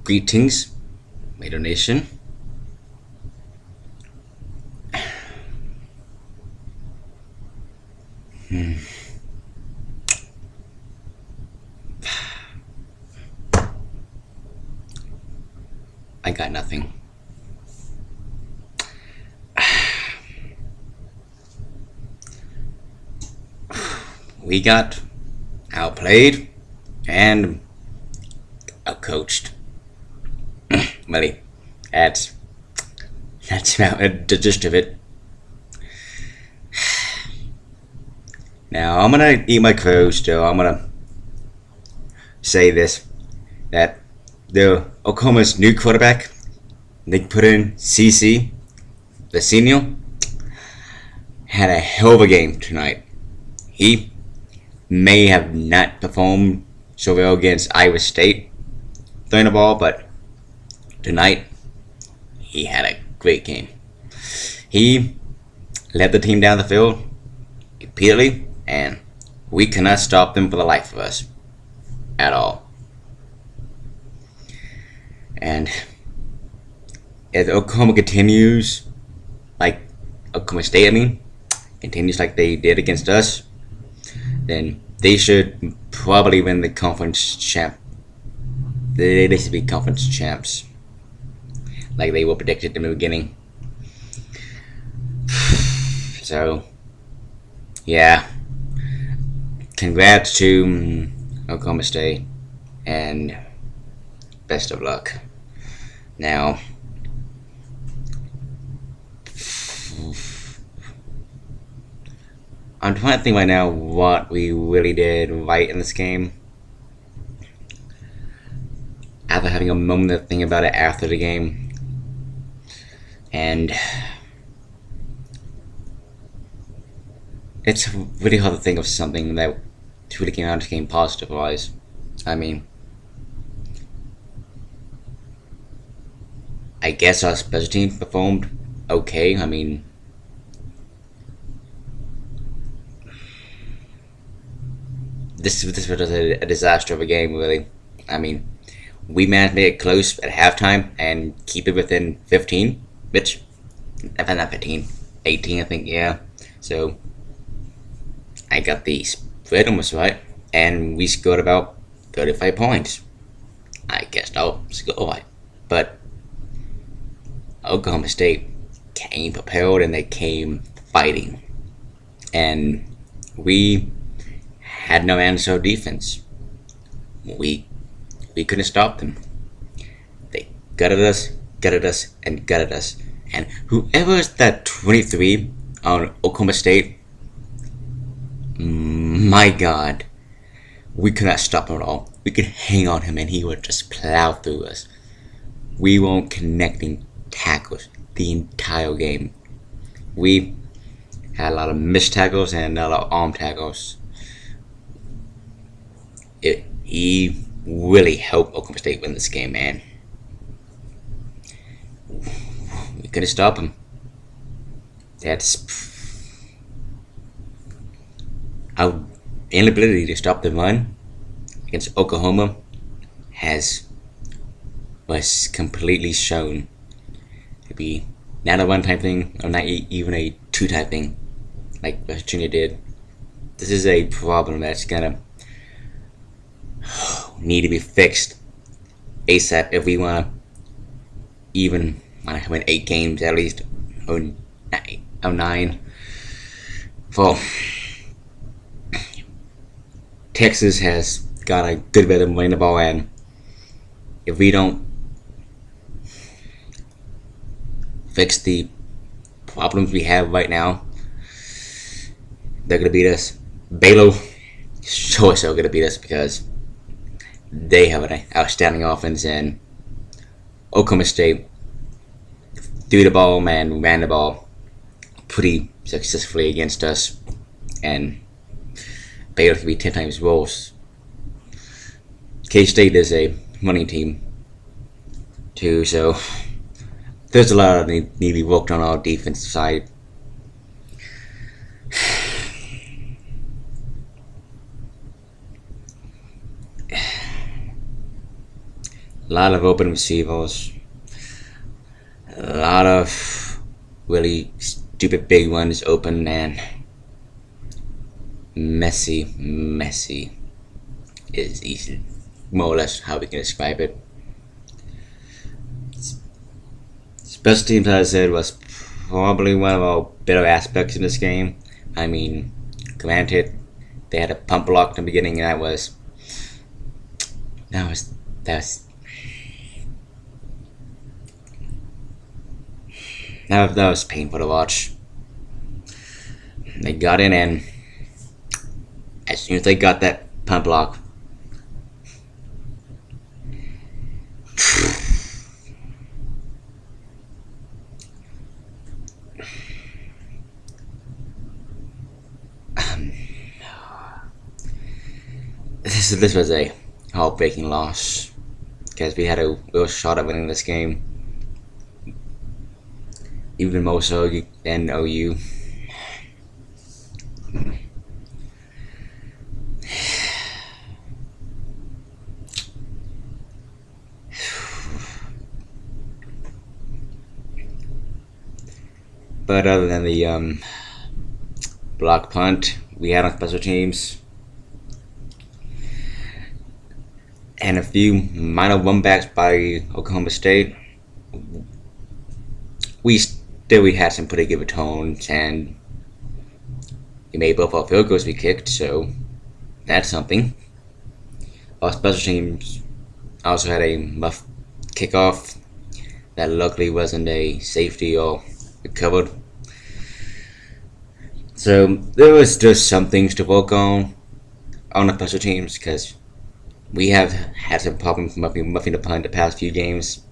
Greetings, Maido Nation. I got nothing. We got outplayed and outcoached. Buddy, that's about the gist of it. Now I'm gonna eat my crow still. I'm gonna say this, that the Oklahoma's new quarterback, they put in CC Vecino, had a hell of a game tonight. He may have not performed so well against Iowa State throwing the ball, but tonight he had a great game. He led the team down the field repeatedly, and we cannot stop them for the life of us at all. And if Oklahoma continues, like Oklahoma State, continues like they did against us, then they should probably win the conference champ. They should be conference champs, like they were predicted in the beginning. So, yeah, congrats to Oklahoma State, and best of luck. Now, I'm trying to think right now what we really did right in this game. After having a moment to think about it after the game, and it's really hard to think of something that really came out of this game positive-wise. I guess our special team performed okay. This was a disaster of a game, really. We managed to make it close at halftime and keep it within 15, which, if not 15, 18, I think, yeah. So, I got the spread almost right, and we scored about 35 points. I guess I'll score right. But Oklahoma State came prepared and they came fighting. And we had no answer of defense. We couldn't stop them. They gutted us, and gutted us. And whoever is that 23 on Oklahoma State, my God, we could not stop him at all. We could hang on him and he would just plow through us. We weren't connecting tackles the entire game. We had a lot of missed tackles and a lot of arm tackles. He really helped Oklahoma State win this game, man. We couldn't stop him. Our inability to stop the run against Oklahoma was completely shown to be not a one type thing, or not even a two type thing, like West Virginia did. This is a problem that's gonna need to be fixed ASAP if we want to even win 8 games at least, or 9. Well, Texas has got a good rhythm winning the ball, and if we don't fix the problems we have right now, they're gonna beat us. Baylor sure so gonna beat us because they have an outstanding offense, and Oklahoma State threw the ball and ran the ball pretty successfully against us, and Baylor can be 10 times worse. K-State is a running team too, so there's a lot that need to be worked on our defensive side. A lot of open receivers. A lot of really stupid big ones open, and messy is easy, more or less how we can describe it. Special teams, as I said, was probably one of our better aspects in this game. I mean, granted, they had a pump block in the beginning, and that was painful to watch. They got in, and as soon as they got that pump block, this was a heartbreaking loss, because we had a real shot at winning this game, even more so than OU. But other than the block punt we had on special teams, and a few minor one-backs by Oklahoma State, we had some pretty good returns, and we made both our field goals we kicked, so that's something. Our special teams also had a rough kickoff that luckily wasn't a safety or recovered. So there was just some things to work on the special teams, because we have had some problems muffing the punt the past few games,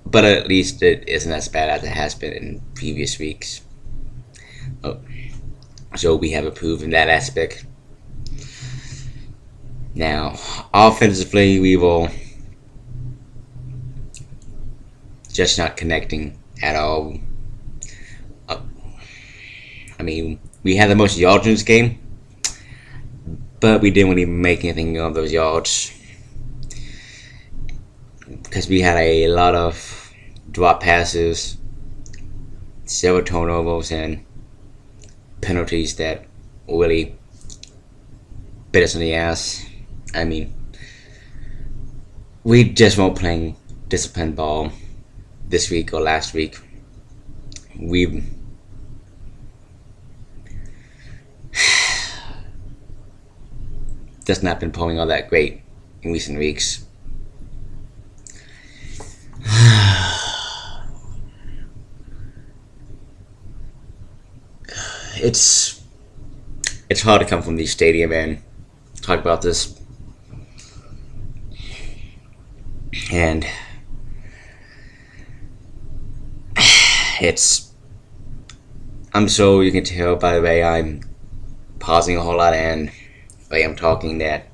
but at least it isn't as bad as it has been in previous weeks. So we have improved in that aspect. Now, offensively, we will just not connecting at all. I mean, we had the most yards in this game, but we didn't really make anything of those yards, because we had a lot of drop passes, several turnovers, and penalties that really bit us in the ass. I mean, we just weren't playing disciplined ball this week or last week. We've just not been pulling all that great in recent weeks. It's hard to come from the stadium and talk about this, and I'm sure you can tell by the way I'm pausing a whole lot and the way I'm talking that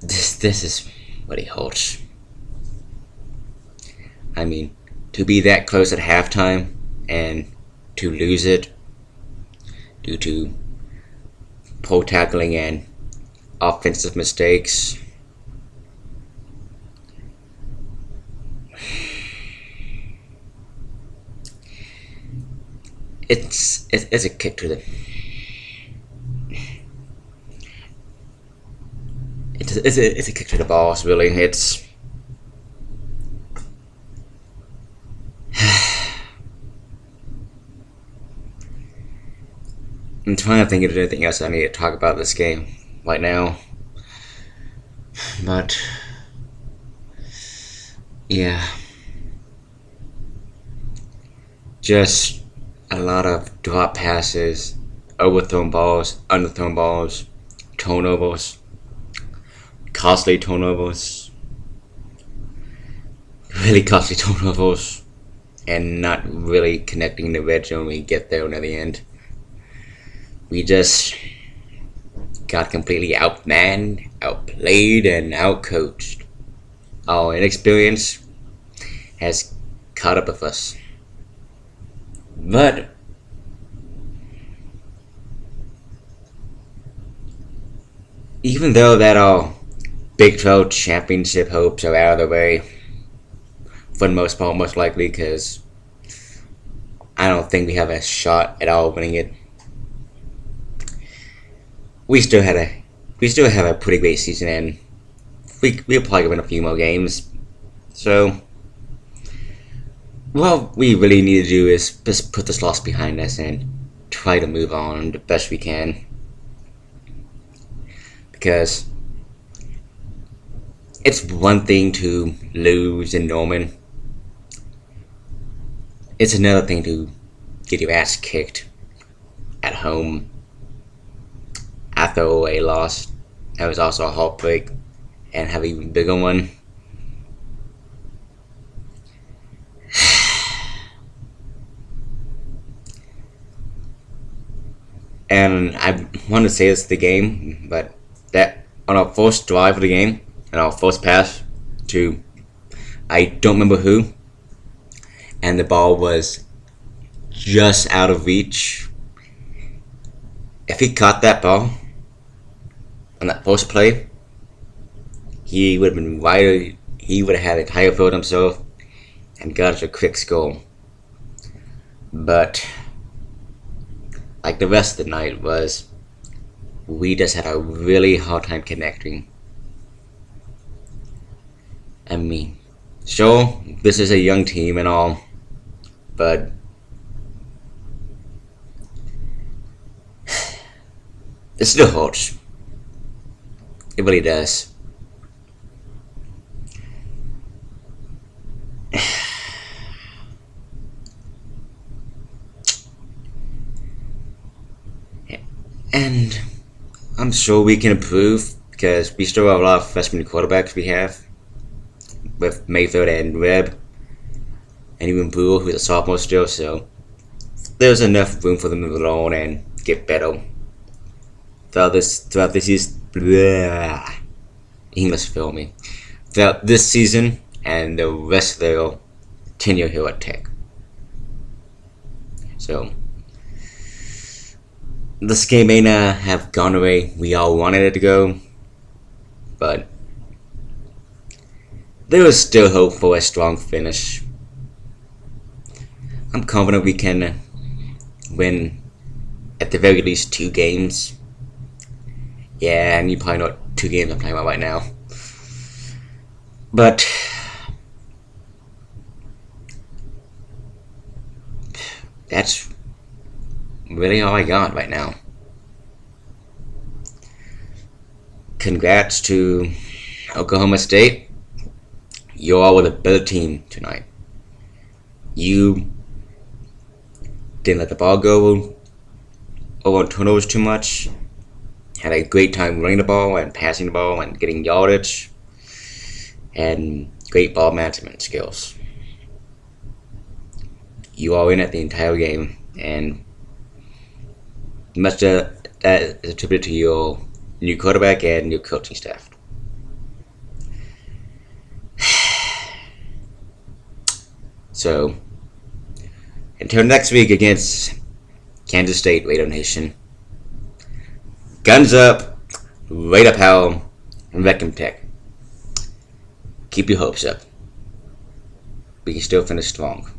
this is really hurts. I mean, to be that close at halftime and to lose it due to poor tackling and offensive mistakes, it's a kick to the it's a kick to the balls, really. I'm trying to think of anything else I need to talk about this game right now, but yeah, just a lot of drop passes, overthrown balls, underthrown balls, turnovers, costly turnovers, really costly turnovers, and not really connecting the red zone when we get there near the end. We just got completely outmanned, outplayed, and outcoached. Our inexperience has caught up with us. But even though that our Big 12 championship hopes are out of the way for the most part, most likely, because I don't think we have a shot at all winning it. We still have a pretty great season, and we'll probably win a few more games. So what we really need to do is just put this loss behind us and try to move on the best we can, because it's one thing to lose in Norman. It's another thing to get your ass kicked at home after a loss. That was also a heartbreak, and have an even bigger one. And I want to say this to the game, but that on our first drive of the game, and our first pass to I don't remember who, and the ball was just out of reach. If he caught that ball on that first play, he would have been right. He would have had a entire field himself and got us a quick score. But like the rest of the night was, we just had a really hard time connecting. I mean, sure, this is a young team and all, but it still hurts. It really does. And I'm sure we can improve, because we still have a lot of freshman quarterbacks we have, with Mayfield and Webb, and even Brewer, who's a sophomore still, so there's enough room for them to learn and get better throughout this season. English fail me. Throughout this season and the rest of their tenure here at Tech. So this game may not have gone the way we all wanted it to go, but there is still hope for a strong finish. I'm confident we can win at the very least 2 games. Yeah, and you probably know what 2 games I'm talking about right now. But that's really all I got right now. Congrats to Oklahoma State. You all were the better team tonight. You didn't let the ball go over turnovers too much. Had a great time running the ball and passing the ball and getting yardage, and great ball management skills. You all in it the entire game, and much of that is attributed to your new quarterback and your coaching staff. So, until next week against Kansas State, Raider Nation. Guns up, Raider Power, and Wreckham Tech. Keep your hopes up. We can still finish strong.